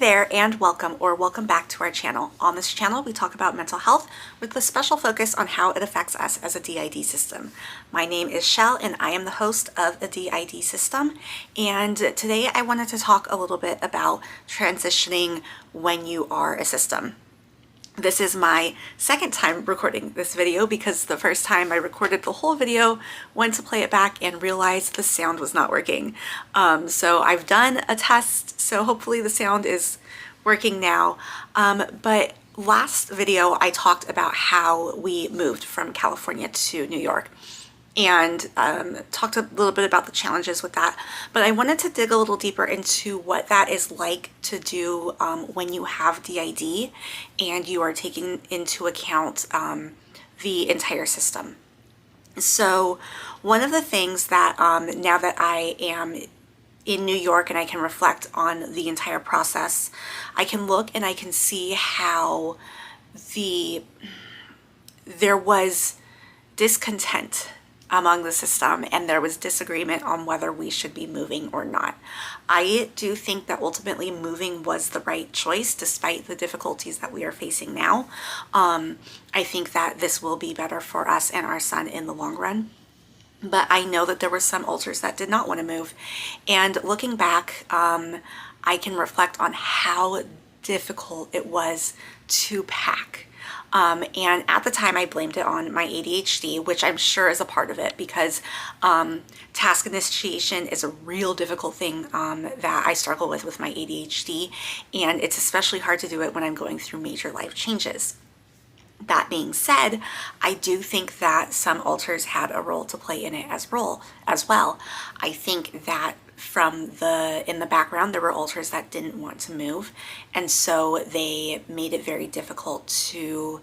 there, and welcome back to our channel. On this channel, we talk about mental health with a special focus on how it affects us as a DID system. My name is Shell and I am the host of a DID system. And today I wanted to talk a little bit about transitioning when you are a system. This is my second time recording this video because the first time I recorded the whole video, went to play it back and realized the sound was not working. So I've done a test, so hopefully the sound is working now. But last video I talked about how we moved from California to New York and talked a little bit about the challenges with that. But I wanted to dig a little deeper into what that is like to do when you have DID and you are taking into account the entire system. So one of the things that now that I am in New York and I can reflect on the entire process, I can look and I can see how there was discontent among the system and there was disagreement on whether we should be moving or not. I do think that ultimately moving was the right choice despite the difficulties that we are facing now. I think that this will be better for us and our son in the long run. But I know that there were some alters that did not want to move. And looking back, I can reflect on how difficult it was to pack. And at the time I blamed it on my ADHD, which I'm sure is a part of it because task initiation is a real difficult thing that I struggle with my ADHD. And it's especially hard to do it when I'm going through major life changes. That being said, I do think that some alters had a role to play in it as well. I think that in the background, there were alters that didn't want to move. And so they made it very difficult to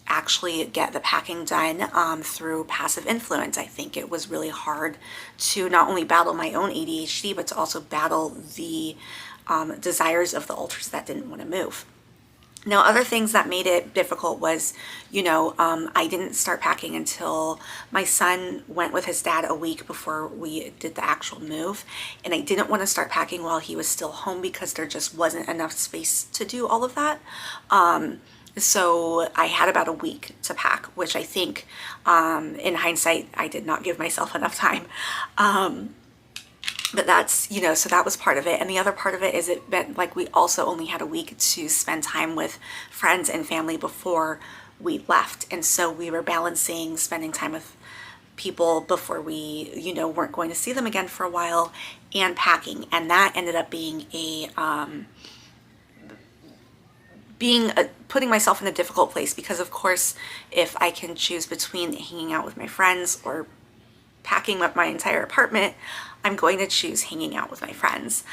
actually get the packing done through passive influence. I think it was really hard to not only battle my own ADHD, but to also battle the desires of the alters that didn't want to move. Now, other things that made it difficult was, I didn't start packing until my son went with his dad a week before we did the actual move. And I didn't want to start packing while he was still home because there just wasn't enough space to do all of that. So I had about a week to pack, which I think, in hindsight, I did not give myself enough time. But that's, so that was part of it. And the other part of it is it meant like we also only had a week to spend time with friends and family before we left. And so we were balancing spending time with people before we, weren't going to see them again for a while and packing. And that ended up being putting myself in a difficult place because, of course, if I can choose between hanging out with my friends or packing up my entire apartment, I'm going to choose hanging out with my friends.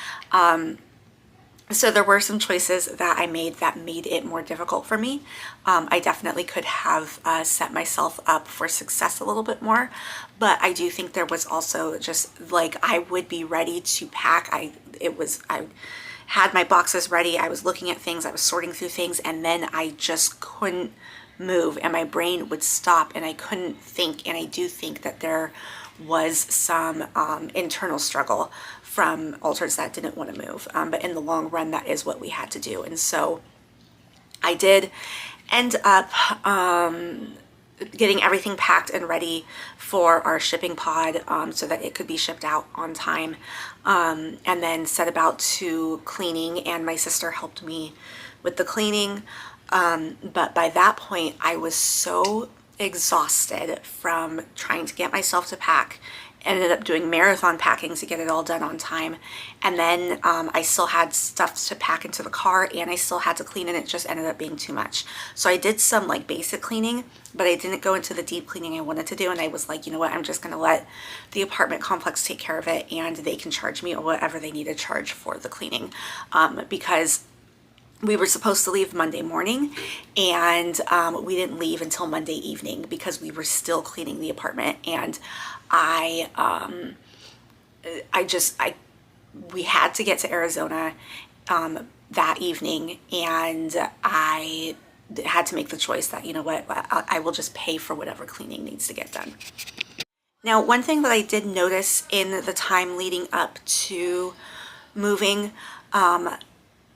So there were some choices that I made that made it more difficult for me. I definitely could have set myself up for success a little bit more, but I do think there was also just like I would be ready to pack. I had my boxes ready. I was looking at things. I was sorting through things, and then I just couldn't move, and my brain would stop, and I couldn't think. And I do think that there was some internal struggle from alters that didn't want to move. But in the long run, that is what we had to do. And so I did end up getting everything packed and ready for our shipping pod so that it could be shipped out on time. And then set about to cleaning, and my sister helped me with the cleaning. But by that point, I was so exhausted from trying to get myself to pack. Ended up doing marathon packing to get it all done on time. And then I still had stuff to pack into the car and I still had to clean, and it just ended up being too much. So I did some like basic cleaning, but I didn't go into the deep cleaning I wanted to do. And I was like, you know what, I'm just gonna let the apartment complex take care of it and they can charge me whatever they need to charge for the cleaning. Because we were supposed to leave Monday morning, and we didn't leave until Monday evening because we were still cleaning the apartment. And we had to get to Arizona that evening, and I had to make the choice that, you know what, I will just pay for whatever cleaning needs to get done. Now, one thing that I did notice in the time leading up to moving,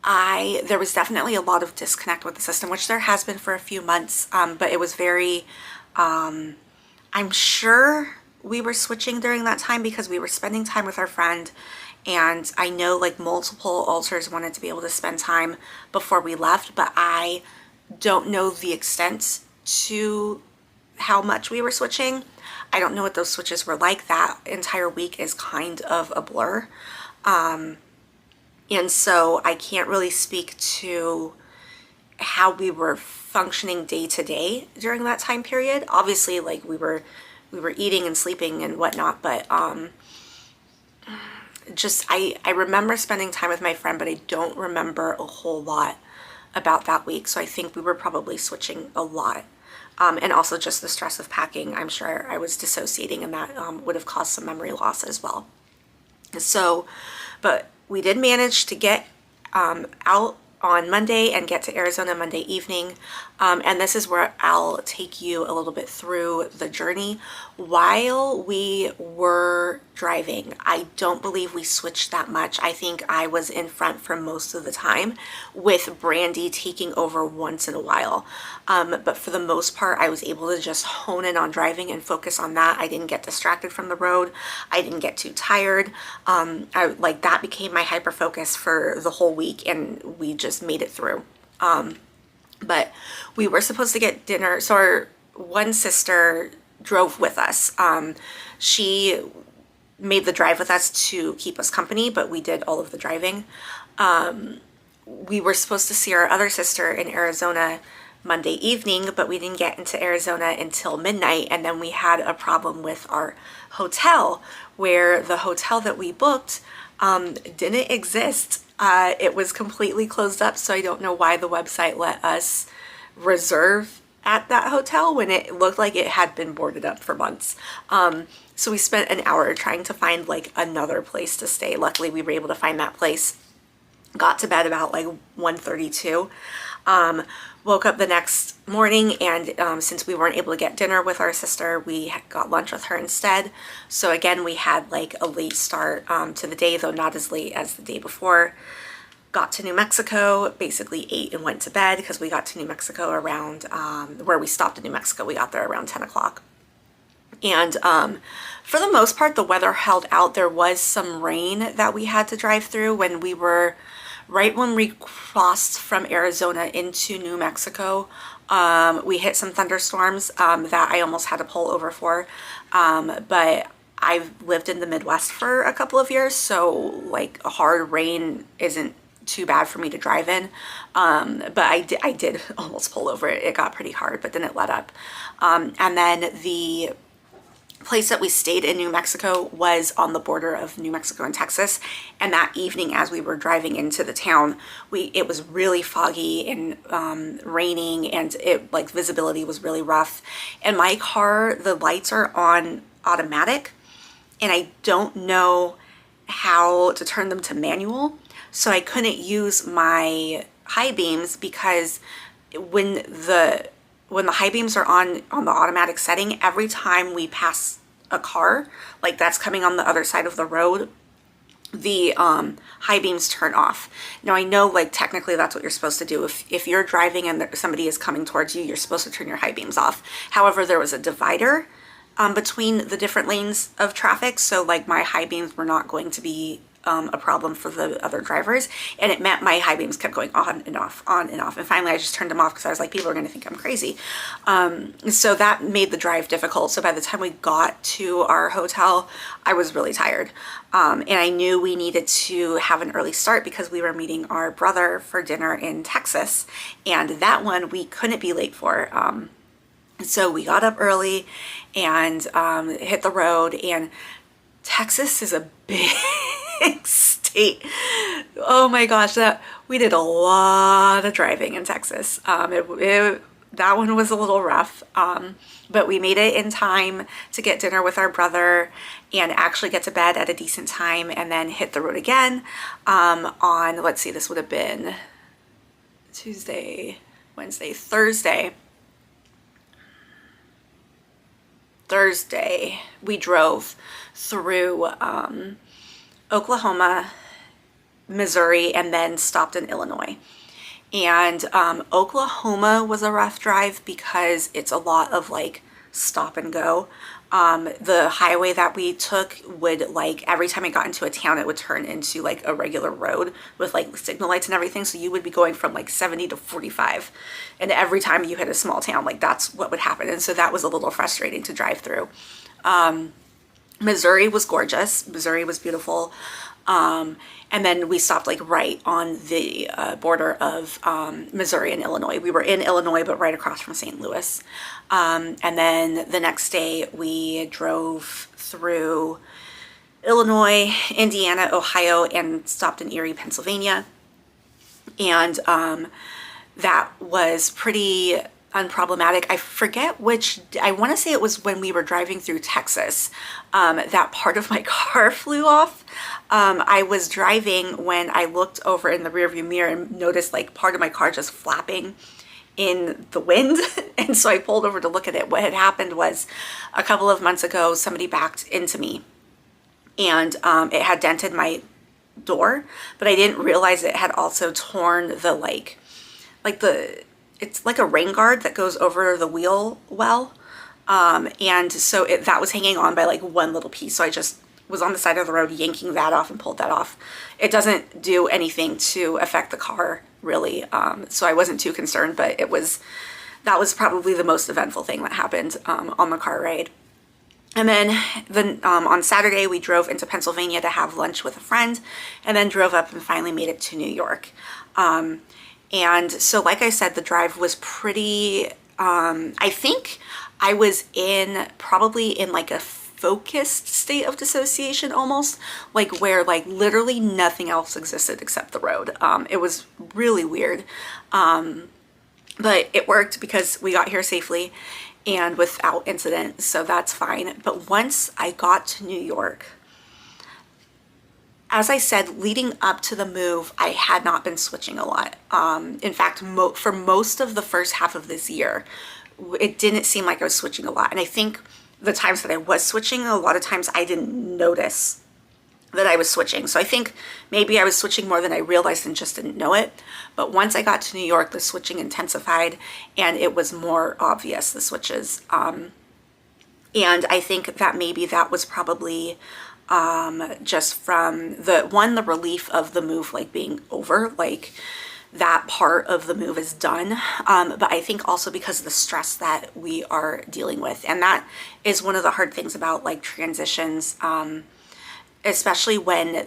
there was definitely a lot of disconnect with the system, which there has been for a few months, but it was very, I'm sure we were switching during that time because we were spending time with our friend, and I know like multiple alters wanted to be able to spend time before we left, but I don't know the extent to how much we were switching. I don't know what those switches were like. That entire week is kind of a blur. And so I can't really speak to how we were functioning day to day during that time period. Obviously, like we were eating and sleeping and whatnot, but just I remember spending time with my friend, but I don't remember a whole lot about that week. So I think we were probably switching a lot. And also just the stress of packing. I'm sure I was dissociating, and that would have caused some memory loss as well. So, but we did manage to get out on Monday and get to Arizona Monday evening. And this is where I'll take you a little bit through the journey. While we were driving, I don't believe we switched that much. I think I was in front for most of the time, with Brandy taking over once in a while. But for the most part, I was able to just hone in on driving and focus on that. I didn't get distracted from the road. I didn't get too tired. Like that became my hyper focus for the whole week, and we just made it through. But we were supposed to get dinner. So our one sister drove with us. She made the drive with us to keep us company, but we did all of the driving. We were supposed to see our other sister in Arizona Monday evening, but we didn't get into Arizona until midnight. And then we had a problem with our hotel, where the hotel that we booked didn't exist. It was completely closed up, so I don't know why the website let us reserve at that hotel when it looked like it had been boarded up for months. So we spent an hour trying to find like another place to stay. Luckily, we were able to find that place. Got to bed about like 1:32. Woke up the next morning, and since we weren't able to get dinner with our sister, we got lunch with her instead. So again, we had like a late start to the day, though not as late as the day before. Got to New Mexico, basically ate and went to bed, because we got to New Mexico around, where we stopped in New Mexico, we got there around 10 o'clock. And for the most part, the weather held out. There was some rain that we had to drive through when we were, right when we crossed from Arizona into New Mexico. We hit some thunderstorms that I almost had to pull over for. But I've lived in the Midwest for a couple of years, so like a hard rain isn't too bad for me to drive in. But I did almost pull over. It got pretty hard, but then it let up. And then the place that we stayed in New Mexico was on the border of New Mexico and Texas. And that evening, as we were driving into the town, it was really foggy and raining, and it like visibility was really rough. And my car, the lights are on automatic, and I don't know how to turn them to manual. So I couldn't use my high beams, because when the high beams are on the automatic setting, every time we pass a car, like that's coming on the other side of the road, the high beams turn off. Now I know like technically that's what you're supposed to do. If you're driving and somebody is coming towards you, you're supposed to turn your high beams off. However, there was a divider between the different lanes of traffic, so like my high beams were not going to be a problem for the other drivers, and it meant my high beams kept going on and off, on and off. And finally I just turned them off, because I was like, people are going to think I'm crazy. So that made the drive difficult. So by the time we got to our hotel, I was really tired. And I knew we needed to have an early start, because we were meeting our brother for dinner in Texas, and that one we couldn't be late for. So we got up early and hit the road, and Texas is a big state. Oh my gosh, we did a lot of driving in Texas. That one was a little rough, but we made it in time to get dinner with our brother and actually get to bed at a decent time, and then hit the road again on, let's see, this would have been Tuesday, Wednesday, Thursday, we drove through Oklahoma, Missouri, and then stopped in Illinois. And Oklahoma was a rough drive because it's a lot of like stop and go. The highway that we took would, like, every time I got into a town, it would turn into like a regular road with like signal lights and everything. So you would be going from like 70 to 45. And every time you hit a small town, like that's what would happen. And so that was a little frustrating to drive through. Missouri was gorgeous. Missouri was beautiful. And then we stopped like right on the border of Missouri and Illinois. We were in Illinois, but right across from St. Louis. And then the next day we drove through Illinois, Indiana, Ohio, and stopped in Erie, Pennsylvania. And that was pretty unproblematic. I forget which, I want to say it was when we were driving through Texas, that part of my car flew off. I was driving when I looked over in the rearview mirror and noticed like part of my car just flapping in the wind. And so I pulled over to look at it. What had happened was a couple of months ago, somebody backed into me and it had dented my door, but I didn't realize it had also torn the it's like a rain guard that goes over the wheel well. And so that was hanging on by like one little piece. So I just was on the side of the road yanking that off and pulled that off. It doesn't do anything to affect the car really. So I wasn't too concerned, but that was probably the most eventful thing that happened on the car ride. And then on Saturday, we drove into Pennsylvania to have lunch with a friend and then drove up and finally made it to New York. And so, like I said, the drive was pretty, I think I was probably in like a focused state of dissociation almost, like where like literally nothing else existed except the road. It was really weird. But it worked because we got here safely and without incident, so that's fine. But once I got to New York, as I said, leading up to the move, I had not been switching a lot. In fact, for most of the first half of this year, it didn't seem like I was switching a lot. And I think the times that I was switching, a lot of times I didn't notice that I was switching. So I think maybe I was switching more than I realized and just didn't know it. But once I got to New York, the switching intensified and it was more obvious, the switches. And I think that maybe that was probably just from the relief of the move like being over, like that part of the move is done. But I think also because of the stress that we are dealing with. And that is one of the hard things about like transitions, especially when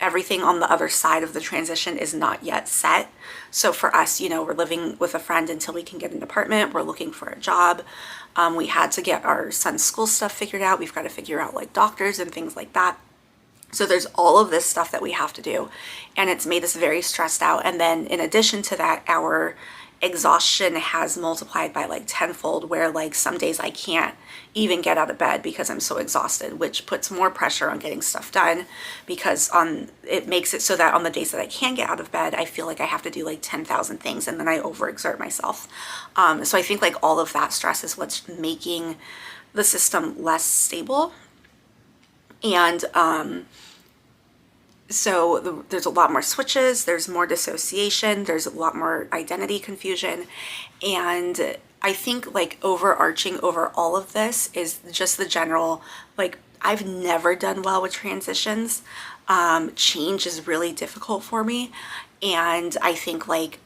everything on the other side of the transition is not yet set. So for us, we're living with a friend until we can get an apartment. We're looking for a job. We had to get our son's school stuff figured out. We've got to figure out like doctors and things like that. So there's all of this stuff that we have to do, and it's made us very stressed out. And then in addition to that, our exhaustion has multiplied by like tenfold, where like some days I can't even get out of bed because I'm so exhausted, which puts more pressure on getting stuff done, because it makes it so that on the days that I can get out of bed, I feel like I have to do like 10,000 things, and then I overexert myself. So I think like all of that stress is what's making the system less stable. And so there's a lot more switches, there's more dissociation, there's a lot more identity confusion. And I think like overarching over all of this is just the general, like, I've never done well with transitions. Change is really difficult for me. And I think like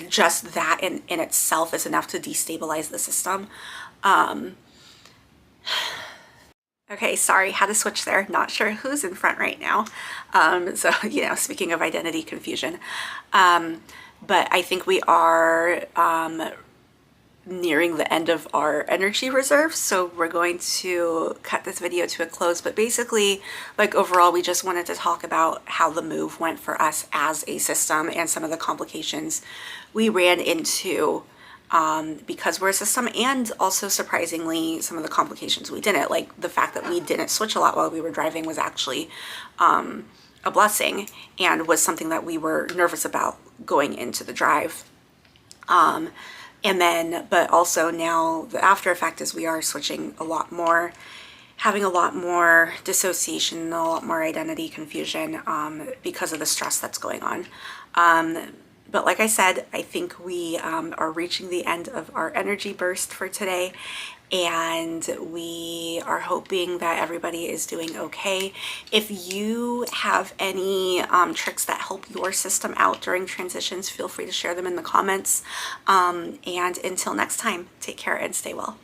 just that in itself is enough to destabilize the system. Okay, sorry, had to switch there. Not sure who's in front right now. So, speaking of identity confusion. But I think we are nearing the end of our energy reserve. So we're going to cut this video to a close. But basically, like overall, we just wanted to talk about how the move went for us as a system and some of the complications we ran into because we're a system, and also surprisingly some of the complications we didn't. Like the fact that we didn't switch a lot while we were driving was actually a blessing, and was something that we were nervous about going into the drive. And then, but also now the after effect is we are switching a lot more. having a lot more dissociation and a lot more identity confusion because of the stress that's going on. But like I said, I think we are reaching the end of our energy burst for today, and we are hoping that everybody is doing okay. If you have any tricks that help your system out during transitions, feel free to share them in the comments. And until next time, take care and stay well.